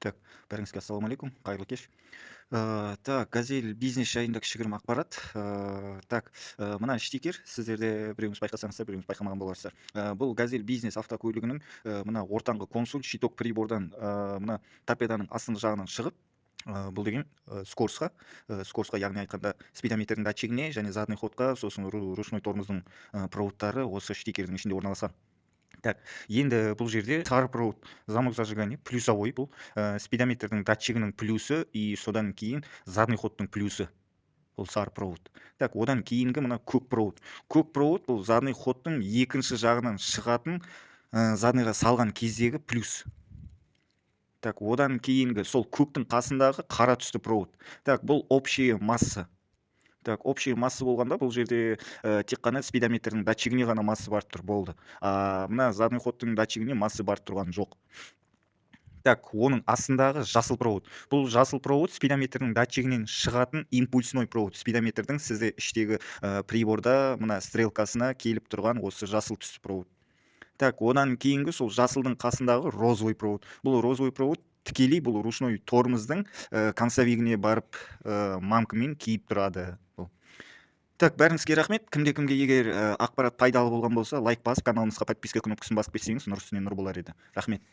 Так, бәріңізге ассалаумағалейкум, қайырлы кеш. Так, газель бизнес жайында кішігірім ақпарат. Так, мына штикер, сіздерде біреуіңіз байқасаңыздар, біреуіңіз байқамаған боларсыздар. Бұл газель бизнес автокөлігінің мына ортаңғы консоль щиток прибордан мына торпеданың астыңғы жағынан шығып, бұл деген скоросқа, яғни айтқанда спидометрдің датчигіне және задний ходқа, сосын ручной тормоздың проводтары осы штикердің ішінде орналасқан. Так, енді бұл жерде сары провод замок зажигания плюсовой, бұл спидометрдің датчигінің плюсы и содан кейін задний ходтың плюсы, бұл сары провод. Так, одан кейінгі мына көк провод. Көк провод бұл задний ходтың екінші жағынан шығатын задныйға салған кездегі плюс. Так, одан кейінгі сол көктің қасындағы қара түсті провод. Так, бұл общая масса. Так, общая масса болғанда бұл жерде тек қана спидометрдің датчигіне ғана масса барып тұр, болды. Мына задний ходтың датчигіне масса барып тұрған жоқ. Так, оның астындағы жасыл провод. Бұл жасыл провод спидометрдің датчигінен шығатын импульсной провод. Спидометрдің сізде іштегі приборда мына стрелкасына келіп тұрған осы жасыл түсті провод. Так, одан кейінгі сол жасылдың қасындағы розовый провод. Бұл розовый провод тікелей бұл ручной тормоздың консовигіне барып мамкамен киіп тұрады. Так, бәріңізге рахмет. Кімде-кімге егер ақпарат пайдалы болған болса, лайк басып, каналымызға подписка кнопкасын басып кетсеңіз, нұр үстіне нұр болар еді. Рахмет.